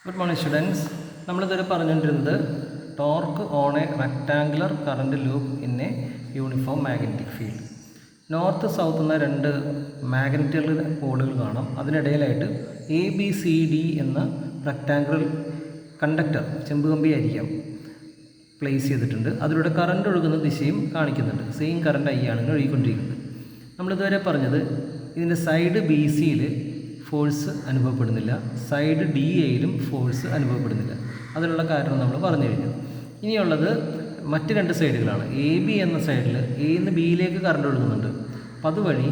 Good morning students. നമ്മളിതുവരെ പറഞ്ഞുകൊണ്ടിരുന്നത് torque on A rectangular current loop in A uniform magnetic field. North south എന്ന രണ്ട് മാഗ്നറ്റുകൾ പോളുകൾ കാണാം. അതിനിടയിലായിട്ട് ABCD എന്ന റെക്ടാങ്കുലർ കണ്ടക്ടർ ചെമ്പുകമ്പി ആയിരിക്കാം പ്ലേസ് ചെയ്തിട്ടുണ്ട്. അതിലൂടെ കറണ്ട് ഒഴുകുന്ന ദിശയും കാണിക്കുന്നുണ്ട്. സെയിം കറണ്ട് I ആണ് ഒഴുകിക്കൊണ്ടിരിക്കുന്നത്. നമ്മളിതുവരെ പറഞ്ഞത് ഇതിൻ്റെ സൈഡ് BCയിൽ ഫോഴ്സ് അനുഭവപ്പെടുന്നില്ല, സൈഡ് DAയിലും ഫോഴ്സ് അനുഭവപ്പെടുന്നില്ല. അതിനുള്ള കാരണം നമ്മൾ പറഞ്ഞു കഴിഞ്ഞു. ഇനിയുള്ളത് മറ്റ് രണ്ട് സൈഡുകളാണ്. AB എന്ന സൈഡിൽ A നിന്ന് Bയിലേക്ക് കറണ്ട് ഒഴുകുന്നുണ്ട്. അപ്പം അതുവഴി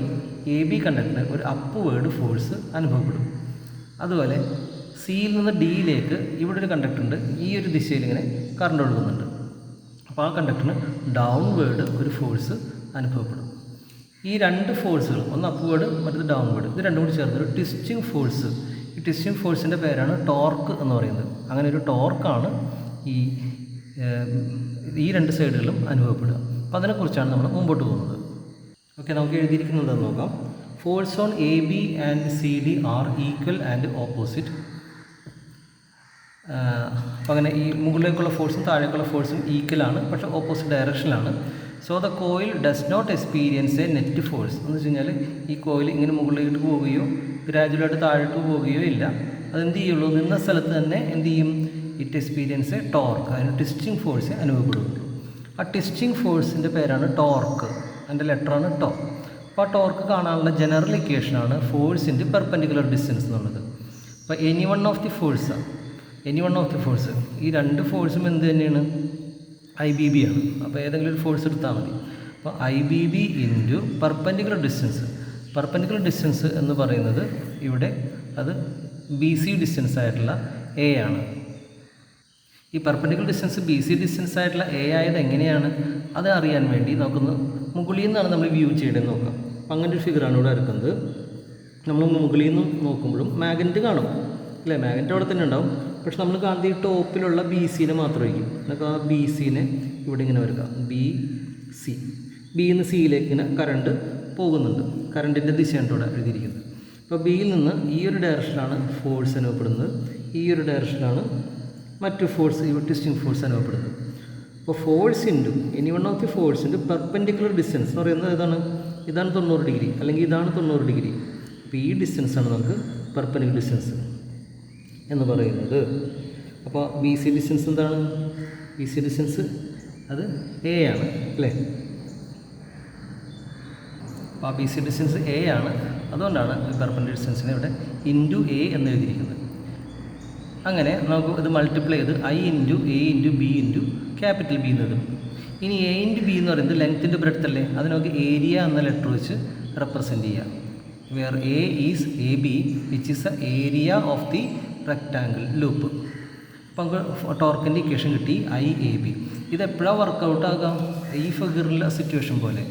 AB കണ്ടക്ടറിന് ഒരു അപ്വേർഡ് ഫോഴ്സ് അനുഭവപ്പെടും. അതുപോലെ സിയിൽ നിന്ന് Dയിലേക്ക് ഇവിടെ ഒരു കണ്ടക്ടർ ഉണ്ട്, ഈ ഒരു ദിശയിൽ ഇങ്ങനെ കറണ്ട് ഒഴുകുന്നുണ്ട്. അപ്പോൾ ആ കണ്ടക്ടറിന് ഡൗൺവേർഡ് ഒരു ഫോഴ്സ് അനുഭവപ്പെടും. ഈ രണ്ട് ഫോഴ്സുകൾ, ഒന്ന് അപ്വേർഡ് മറ്റത് ഡൗൺവേർഡ്, ഇത് രണ്ടും കൂടി ചേർന്നൊരു ട്വിസ്റ്റിംഗ് ഫോഴ്സ്. ഈ ട്വിസ്റ്റിംഗ് ഫോഴ്സിൻ്റെ പേരാണ് ടോർക്ക് എന്ന് പറയുന്നത്. അങ്ങനെ ഒരു ടോർക്കാണ് ഈ രണ്ട് സൈഡുകളിലും അനുഭവപ്പെടുക. അപ്പോൾ അതിനെക്കുറിച്ചാണ് നമ്മൾ മുമ്പോട്ട് പോകുന്നത്. ഓക്കെ, നമുക്ക് എഴുതിയിരിക്കുന്നത് നോക്കാം. Force on AB and CD are equal and opposite. അപ്പോൾ അങ്ങനെ ഈ മുകളിലേക്കുള്ള ഫോഴ്സും താഴേക്കുള്ള ഫോഴ്സും ഈക്വലാണ്, പക്ഷേ ഓപ്പോസിറ്റ് ഡയറക്ഷനിലാണ്. So the coil does not experience a net force. എന്ന് വെച്ച് കഴിഞ്ഞാൽ ഈ കോയിൽ ഇങ്ങനെ മുകളിലേക്ക് പോവുകയോ ഗ്രാജുവലായിട്ട് താഴോട്ട് പോവുകയോ ഇല്ല. അതെന്ത് ചെയ്യുള്ളൂ, നിന്ന സ്ഥലത്ത് തന്നെ എന്ത് ചെയ്യും, ഇറ്റ് എക്സ്പീരിയൻസ് എ ടോർക്ക്. അതിന് ട്വിസ്റ്റിംഗ് ഫോഴ്സ് അനുഭവപ്പെടുള്ളൂ. ആ ട്വിസ്റ്റിംഗ് ഫോഴ്സിൻ്റെ പേരാണ് ടോർക്ക്. അതിൻ്റെ ലെറ്ററാണ് ടോ. അപ്പോൾ ആ ടോർക്ക് കാണാനുള്ള ജനറൽ ഇക്വേഷനാണ് ഫോഴ്സ് ഇൻറ്റു പെർപെൻഡിക്കുലർ ഡിസ്റ്റൻസ് എന്നുള്ളത്. അപ്പോൾ any one of the force, ഈ രണ്ട് ഫോഴ്സും എന്ത് തന്നെയാണ്, IBB ആണ്. അപ്പോൾ ഏതെങ്കിലും ഒരു ഫോഴ്സ് എടുത്താൽ മതി. അപ്പോൾ IBB ഇൻറ്റു പെർപെൻഡിക്കുലർ ഡിസ്റ്റൻസ് എന്ന് പറയുന്നത് ഇവിടെ അത് BC ഡിസ്റ്റൻസ് ആയിട്ടുള്ള A ആണ്. ഈ പെർപെൻഡിക്കുലർ ഡിസ്റ്റൻസ് BC ഡിസ്റ്റൻസ് ആയിട്ടുള്ള A ആയത് എങ്ങനെയാണ്, അത് അറിയാൻ വേണ്ടി നമുക്കൊന്ന് മുകളിൽ നിന്നാണ് നമ്മൾ വ്യൂ ചെയ്യേണ്ടത് നോക്കാം. അപ്പം അങ്ങനെ ഒരു ഫിഗറാണ് ഇവിടെ എടുക്കുന്നത്. നമ്മൾ മുകളിൽ നിന്ന് നോക്കുമ്പോഴും മാഗ്നറ്റ് കാണും അല്ലേ, മാഗ്നറ്റ് അവിടെ തന്നെ ഉണ്ടാവും. പക്ഷെ നമ്മൾ കാണുന്നത് ഈ ടോപ്പിലുള്ള BCനെ മാത്രമായിരിക്കും. നമുക്ക് ആ BCനെ ഇവിടെ ഇങ്ങനെ വരിക, BC. Bയിൽ നിന്ന് Cയിലേക്ക് ഇങ്ങനെ കറണ്ട് പോകുന്നുണ്ട്. കറണ്ടിൻ്റെ ദിശയാണ് ഇവിടെ എഴുതിയിരിക്കുന്നത്. അപ്പോൾ Bയിൽ നിന്ന് ഈ ഒരു ഡയറക്ഷനിലാണ് ഫോഴ്സ് അനുഭവപ്പെടുന്നത്, ഈ ഒരു ഡയറക്ഷനിലാണ് മറ്റു ഫോഴ്സ്, ഈ ട്വിസ്റ്റിംഗ് ഫോഴ്സ് അനുഭവപ്പെടുന്നത്. അപ്പോൾ force into any one of the force into perpendicular distance എന്ന് പറയുന്നത് ഇതാണ് 90 ഡിഗ്രി, അല്ലെങ്കിൽ ഇതാണ് 90 ഡിഗ്രി. അപ്പോൾ ഈ ഡിസ്റ്റൻസാണ് നമുക്ക് പെർപെൻഡിക്കുലർ ഡിസ്റ്റൻസ് എന്ന് പറയുന്നത്. അപ്പോൾ BC ഡിസ്റ്റൻസ് എന്താണ്, BC ഡിസ്റ്റൻസ് അത് A ആണ് അല്ലേ. അപ്പോൾ ആ BC ഡിസ്റ്റൻസ് A ആണ്. അതുകൊണ്ടാണ് പെർപെൻഡിക്കുലർ ഡിസ്റ്റൻസിനെ ഇവിടെ ഇൻറ്റു A എന്ന് എഴുതിയിരിക്കുന്നത്. അങ്ങനെ നമുക്ക് ഇത് മൾട്ടിപ്ലൈ ചെയ്ത് I into A into B into capital B എന്നത്. ഇനി A ഇൻറ്റു B എന്ന് പറയുന്നത് ലെങ്ത്തിൻ്റെ ബ്രെഡ്ത്ത് അല്ലേ, അത് നമുക്ക് ഏരിയ എന്ന ലെറ്റർ വെച്ച് റെപ്രസെൻറ്റ് ചെയ്യാം. Where A is AB which is the area of the rectangle loop. അപ്പോൾ നമുക്ക് ടോർക്കിൻ്റെ ഇക്വേഷൻ കിട്ടി, IAB. ഇതെപ്പോഴാണ് വർക്കൗട്ട് ആകാം, ഈ ഫിഗറിലെ സിറ്റുവേഷൻ പോലെ.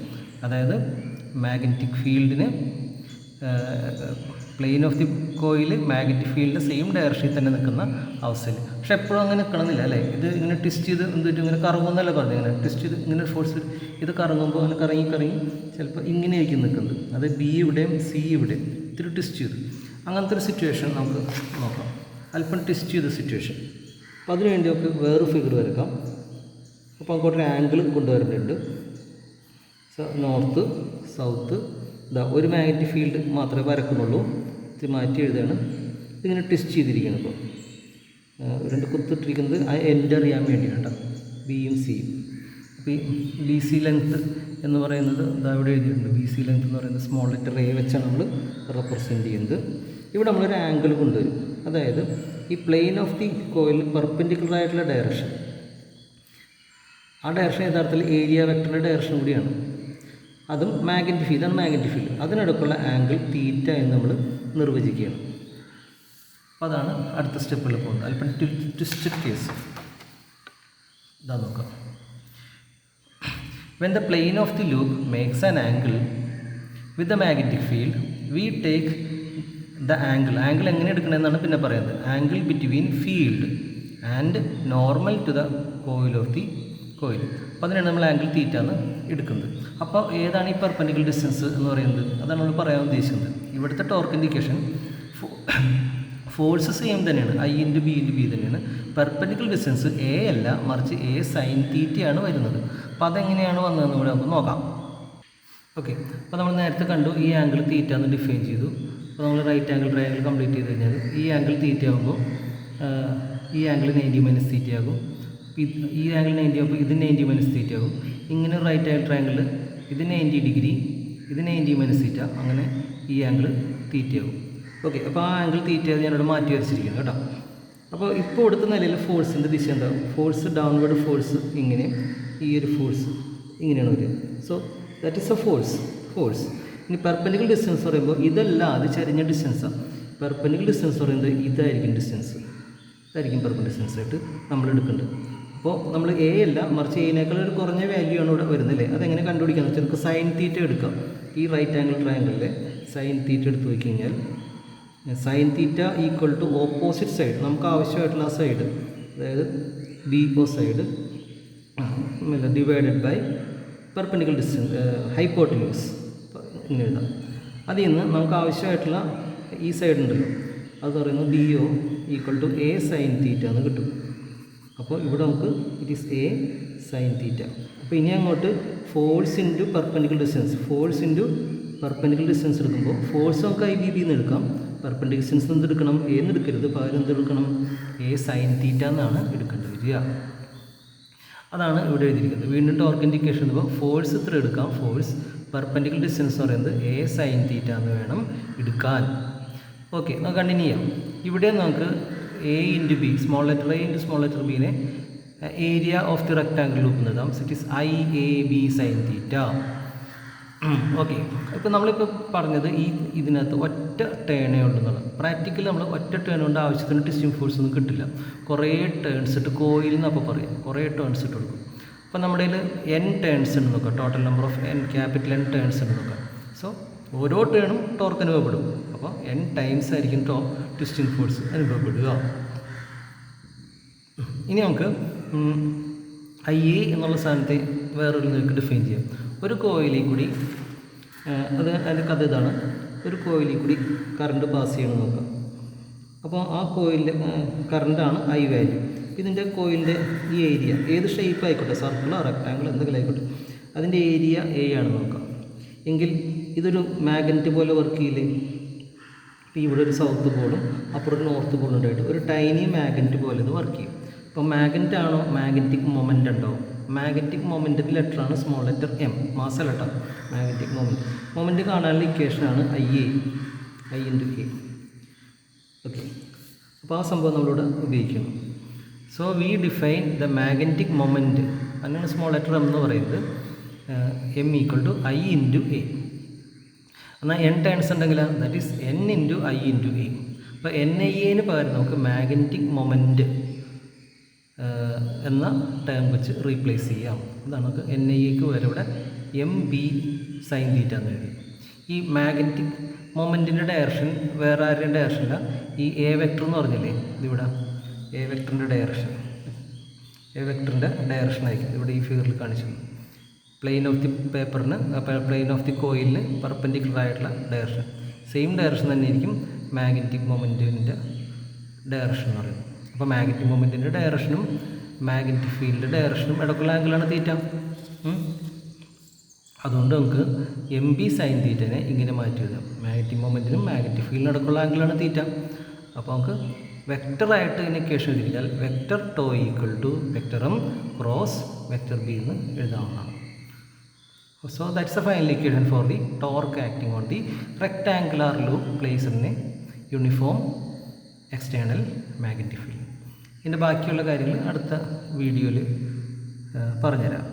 അതായത് മാഗ്നറ്റിക് ഫീൽഡിന് plane of the coil magnetic ഫീൽഡിൻ്റെ സെയിം ഡയറക്ഷനിൽ തന്നെ നിൽക്കുന്ന അവസ്ഥയിൽ. പക്ഷെ എപ്പോഴും അങ്ങനെ നിൽക്കണമെന്നില്ല അല്ലേ. ഇത് ഇങ്ങനെ ട്വിസ്റ്റ് ചെയ്ത് എന്തിട്ട് ഇങ്ങനെ കറങ്ങുന്നല്ല പറഞ്ഞു, ഇങ്ങനെ ട്വിസ്റ്റ് ചെയ്ത് ഇങ്ങനെ ഫോഴ്സ് ഇത് കറങ്ങുമ്പോൾ അങ്ങനെ കറങ്ങി ചിലപ്പോൾ ഇങ്ങനെ ആയിരിക്കും നിൽക്കുന്നത്. അത് B ഇവിടെയും C ഇവിടെയും ഇത്തിരി ട്വിസ്റ്റ് ചെയ്ത് അങ്ങനത്തെ ഒരു സിറ്റുവേഷൻ നമുക്ക് നോക്കാം. അല്പം ട്വിസ്റ്റ് ചെയ്ത സിറ്റുവേഷൻ. അപ്പോൾ അതിനുവേണ്ടി നമുക്ക് വേറെ ഫിഗർ വരക്കാം. അപ്പോൾ അങ്ങോട്ടൊരു ആംഗിൾ കൊണ്ടുവരേണ്ടതുണ്ട്. നോർത്ത് സൗത്ത് ഒരു മാഗ്നറ്റിക് ഫീൽഡ് മാത്രമേ വരക്കുന്നുള്ളൂ. ഇത് മാറ്റി എഴുതാണ്. ഇതിങ്ങനെ ട്വിസ്റ്റ് ചെയ്തിരിക്കുകയാണ്. ഇപ്പോൾ രണ്ട് കുത്തിട്ടിരിക്കുന്നത് ആ എൻഡ് അറിയാൻ വേണ്ടിയാണ് കേട്ടോ, Bയും Cയും. അപ്പോൾ ഈ BC ലെങ്ത്ത് എന്ന് പറയുന്നത് ഇവിടെ എഴുതിയിട്ടുണ്ട്. BC ലെങ്ത്ത് എന്ന് പറയുന്നത് സ്മോൾ ലെറ്റർ A വെച്ചാണ് നമ്മൾ റെപ്രസെൻറ്റ് ചെയ്യുന്നത്. ഇവിടെ നമ്മളൊരു ആംഗിൾ കൊണ്ടുവരും. അതായത് ഈ plain of the coil perpendicular ആയിട്ടുള്ള ഡയറക്ഷൻ, ആ ഡയറക്ഷൻ യഥാർത്ഥത്തിൽ ഏരിയ വെക്ടറിൻ്റെ ഡയറക്ഷൻ കൂടിയാണ്. അതും മാഗ്നറ്റിക് ഫീൽഡ്, ഇതാണ് മാഗ്നറ്റിക് ഫീൽഡ്. അതിനടുക്കുള്ള ആംഗിൾ തീറ്റ എന്ന് നമ്മൾ നിർവചിക്കുകയാണ്. അപ്പോൾ അതാണ് അടുത്ത സ്റ്റെപ്പിൽ പോകുന്നത്. അല്പം ട്വിസ്റ്റഡ് കേസ് ഇതാ നോക്കാം. When the plane of the loop makes an angle with the magnetic field, we take the angle എങ്ങനെ എടുക്കണമെന്നാണ് പിന്നെ പറയുന്നത്. Angle between field and normal to the coil of the coil. അപ്പോൾ അതിനാണ് നമ്മൾ ആംഗിൾ തീറ്റ എന്ന് എടുക്കുന്നത്. അപ്പോൾ ഏതാണ് ഈ പെർപെൻഡിക്കുലർ ഡിസ്റ്റൻസ് എന്ന് പറയുന്നത്, അതാണ് നമ്മൾ പറയാൻ ഉദ്ദേശിക്കുന്നത്. ഇവിടുത്തെ ടോർക്കിൻ്റെ ഇക്വേഷൻ ഫോഴ്സ് സെയിം തന്നെയാണ്, I into B into B തന്നെയാണ്. പെർപെൻഡിക്കുലർ ഡിസ്റ്റൻസ് എ അല്ല, മറിച്ച് എ സൈൻ തീറ്റയാണ് വരുന്നത്. അപ്പോൾ അതെങ്ങനെയാണ് വന്നതെന്ന് കൂടെ നമുക്ക് നോക്കാം. ഓക്കെ, അപ്പോൾ നമ്മൾ നേരത്തെ കണ്ടു ഈ ആംഗിൾ തീറ്റ എന്ന് ഡിഫൈൻ ചെയ്തു. അപ്പോൾ നമ്മൾ റൈറ്റ് ആംഗിൾ ട്രയാംഗിൾ കംപ്ലീറ്റ് ചെയ്ത് കഴിഞ്ഞാൽ ഈ ആംഗിൾ തീറ്റ ആകുമ്പോൾ ഈ ആംഗിൾ 90 മൈനസ് തീറ്റ ആകും. ഈ ആംഗിൾ 90 ആകുമ്പോൾ ഇത് 90 മൈനസ് തീറ്റ ആകും. ഇങ്ങനെ റൈറ്റ് ആംഗിൾ ട്രയാംഗിൾ ഇത് 90 ഡിഗ്രി, ഇത് 90 മൈനസ് തീറ്റ, അങ്ങനെ ഈ ആംഗിൾ തീറ്റ ആകും. ഓക്കെ, അപ്പോൾ ആ ആംഗിൾ തീറ്റ ഞാനിവിടെ മാറ്റി വരച്ചിരിക്കുന്നു കേട്ടോ. അപ്പോൾ ഇപ്പോൾ കൊടുത്ത നിലയിൽ ഫോഴ്സിൻ്റെ ദിശ എന്താകും? ഫോഴ്സ് ഡൗൺവേർഡ് ഫോഴ്സ് ഇങ്ങനെ, ഈ ഒരു ഫോഴ്സ് ഇങ്ങനെയാണ് വരിക. So that is A force. ഇനി പെർപെൻഡിക്കുലർ ഡിസ്റ്റൻസ് പറയുമ്പോൾ ഇതല്ല, അത് ചരിഞ്ഞ ഡിസ്റ്റൻസാണ്. പെർപെൻഡിക്കുലർ ഡിസ്റ്റൻസ് പറയുന്നത് ഇതായിരിക്കും ഡിസ്റ്റൻസ്, ഇതായിരിക്കും പെർപെൻഡിക്കുലർ ഡിസ്റ്റൻസ് ആയിട്ട് നമ്മൾ എടുക്കേണ്ടത്. അപ്പോൾ നമ്മൾ എ അല്ല, മറിച്ച് എനേക്കാൾ ഒരു കുറഞ്ഞ വാല്യൂ ആണ് ഇവിടെ വരുന്നില്ലേ. അതെങ്ങനെ കണ്ടുപിടിക്കാമെന്ന് വെച്ചാൽ നമുക്ക് സൈൻ തീറ്റ എടുക്കാം. ഈ റൈറ്റ് ആംഗിൾ ട്രയാംഗിളിലെ സൈൻ തീറ്റ എടുത്ത് നോക്കി കഴിഞ്ഞാൽ sine theta equal to opposite side, നമുക്ക് ആവശ്യമായിട്ടുള്ള ആ സൈഡ്, അതായത് B O side divided by perpendicular distance hypotenuse ഇങ്ങനെ എഴുതാം. അതിൽ നിന്ന് നമുക്ക് ആവശ്യമായിട്ടുള്ള ഈ സൈഡ് ഉണ്ടല്ലോ, അത് പറയുന്നത് B O equal to A sine theta എന്ന് കിട്ടും. അപ്പോൾ ഇവിടെ നമുക്ക് it is A sine theta. അപ്പോൾ ഇനി അങ്ങോട്ട് ഫോഴ്സ് ഇൻറ്റു പെർപെൻഡിക്കുലർ ഡിസ്റ്റൻസ് എടുക്കുമ്പോൾ ഫോഴ്സ് നമുക്ക് ഐ ബി ബി എന്ന് എടുക്കാം. പെർപെൻഡിക്കുലർ ഡിസ്റ്റൻസ് എന്ത് എടുക്കണം? എ എന്ന് എടുക്കരുത്, പകരം എന്ത് എടുക്കണം? എ സൈൻ തീറ്റ എന്നാണ് എടുക്കേണ്ടി വരിക. അതാണ് ഇവിടെ എഴുതിയിരിക്കുന്നത്. വീണ്ടും ടോർക്ക് ഇൻഡിക്കേഷൻ എടുക്കുമ്പോൾ ഫോഴ്സ് ഇത്ര എടുക്കാം, ഫോഴ്സ്. പെർപെൻഡിക്കുലർ ഡിസ്റ്റൻസ് എന്ന് പറയുന്നത് എ സൈൻ തീറ്റ എന്ന് വേണം എടുക്കാൻ. ഓക്കെ, നമുക്ക് കണ്ടിന്യൂ ചെയ്യാം. ഇവിടെ നമുക്ക് A into B, small letter A into small letter ബിനെ area of the rectangle loop എന്ന് എഴുതാം. It is I A B sine theta. Okay, ഇപ്പോൾ നമ്മളിപ്പോൾ പറഞ്ഞത് ഇതിനകത്ത് ഒറ്റ ടേണേ ഉണ്ടെന്നുള്ളത്. പ്രാക്ടിക്കൽ നമ്മൾ ഒറ്റ ടേൺ കൊണ്ട് ആവശ്യത്തിന് ടിസ്റ്റിംഗ് ഫോഴ്സ് ഒന്നും കിട്ടില്ല. കുറേ ടേൺസ് ഇട്ട്, കോയിൽ എന്നപ്പോൾ പറയും, കുറേ ടേൺസ് ഇട്ട് കൊടുക്കും. അപ്പോൾ നമ്മുടെ കയ്യിൽ n ടേൺസ് ഉണ്ട് നോക്കാം, total number of capital N turns ഉണ്ട് നോക്കാം. സോ ഓരോ ടേണും ടോർക്ക് അനുഭവപ്പെടും. അപ്പോൾ n ടൈംസ് ആയിരിക്കും ട്വിസ്റ്റിംഗ് ഫോഴ്സ് അനുഭവപ്പെടുക. ഇനി നമുക്ക് ഐ എ എന്നുള്ള സ്ഥാനത്തെ വേറൊരു നിരക്ക് ഡിഫൈൻ ചെയ്യാം. ഒരു കോയിലിൽ കൂടി, അതിൻ്റെ കഥ ഇതാണ്, ഒരു കോയിലിൽ കൂടി കറണ്ട് പാസ് ചെയ്യണമെന്ന് നോക്കാം. അപ്പോൾ ആ കോയിലിൻ്റെ കറണ്ടാണ് ഐ വാല്യൂ. ഇതിൻ്റെ കോയിലിൻ്റെ ഈ ഏരിയ ഏത് ഷേപ്പ് ആയിക്കോട്ടെ, സർക്കിളോ റെക്ടാങ്കിൾ എന്തെങ്കിലും ആയിക്കോട്ടെ, അതിൻ്റെ ഏരിയ എ ആണെന്ന് നോക്കാം. എങ്കിൽ ഇതൊരു മാഗ്നറ്റ് പോലെ വർക്ക് ചെയ്യില്ലേ? ഇപ്പോൾ ഇവിടെ ഒരു സൗത്ത് പോളും അപ്പുറം നോർത്ത് പോളും ഉണ്ടായിട്ട് ഒരു ടൈനി മാഗ്നറ്റ് പോലെ ഇത് വർക്ക് ചെയ്യും. അപ്പോൾ മാഗ്നറ്റ് ആണോ, മാഗ്നറ്റിക് മൊമെൻ്റ് ഉണ്ടോ? മാഗ്നറ്റിക് മൊമെൻറ്റിൻ്റെ ലെറ്ററാണ് സ്മോൾ ലെറ്റർ എം, മാസ ലെറ്റർ മാഗ്നറ്റിക് മൊമെൻറ്റ് കാണാനുള്ള ഇക്വേഷനാണ് ഐ ഇൻറ്റു എ. ഓക്കെ, അപ്പോൾ ആ സംഭവം നമ്മളിവിടെ ഉപയോഗിക്കണം. So we define the magnetic moment, അങ്ങനെയാണ് സ്മോൾ ലെറ്റർ എം എന്ന് പറയുന്നത്, M equal to I into A. എന്നാൽ n ടേൺസ് ഉണ്ടെങ്കിൽ that is n into I into A. അപ്പോൾ എൻ ഐ എന് പകരം നമുക്ക് മാഗ്നറ്റിക് മൊമെൻറ്റ് എന്ന ടേം വെച്ച് റീപ്ലേസ് ചെയ്യാം. അതാണ് നമുക്ക് എൻ ഐ എക്ക് പകരം ഇവിടെ എം ബി സൈൻ തീറ്റ എന്ന് എഴുതി. ഈ മാഗ്നറ്റിക് മൊമെൻറ്റിൻ്റെ ഡയറക്ഷൻ വേറെ ആരുടെയും ഡയറക്ഷനല്ല, ഈ എ വെക്ടർ എന്ന് പറഞ്ഞില്ലേ, ഇതിവിടെ എ വെക്ടറിൻ്റെ ഡയറക്ഷനായിരിക്കും ഇവിടെ ഈ ഫിഗറിൽ കാണിച്ചത്. പ്ലെയിൻ ഓഫ് ദി പേപ്പറിന്, പ്ലെയിൻ ഓഫ് ദി കോയിലിന് പെർപെൻഡിക്കുലർ ആയിട്ടുള്ള ഡയറക്ഷൻ, സെയിം ഡയറക്ഷൻ തന്നെയായിരിക്കും മാഗ്നറ്റിക് മൊമെൻറ്റിൻ്റെ ഡയറക്ഷൻ എന്ന് പറയുന്നത്. അപ്പോൾ മാഗ്നറ്റിക് മൊമെൻറ്റിൻ്റെ ഡയറക്ഷനും മാഗ്നറ്റിക് ഫീൽഡിൻ്റെ ഡയറക്ഷനും ഇടയ്ക്കുള്ള ആംഗിളാണ് തീറ്റ. അതുകൊണ്ട് നമുക്ക് എം ബി സൈൻ തീറ്റനെ ഇങ്ങനെ മാറ്റി എഴുതാം. മാഗ്നറ്റിക് മൊമെൻറ്റിനും മാഗ്നറ്റിക് ഫീൽഡിനും ഇടയ്ക്കുള്ള ആംഗിളാണ് തീറ്റ. അപ്പോൾ നമുക്ക് വെക്ടറായിട്ട് ഇതിനെ ഇക്വേഷൻ എഴുതിയാൽ vector tau equal to vector M cross vector B എന്ന് എഴുതാവുന്നതാണ്. So that's the final equation for the torque acting on the rectangular loop placed in a uniform external magnetic field. ഇതിൻ്റെ ബാക്കിയുള്ള കാര്യങ്ങൾ അടുത്ത വീഡിയോയിൽ പറഞ്ഞുതരാം.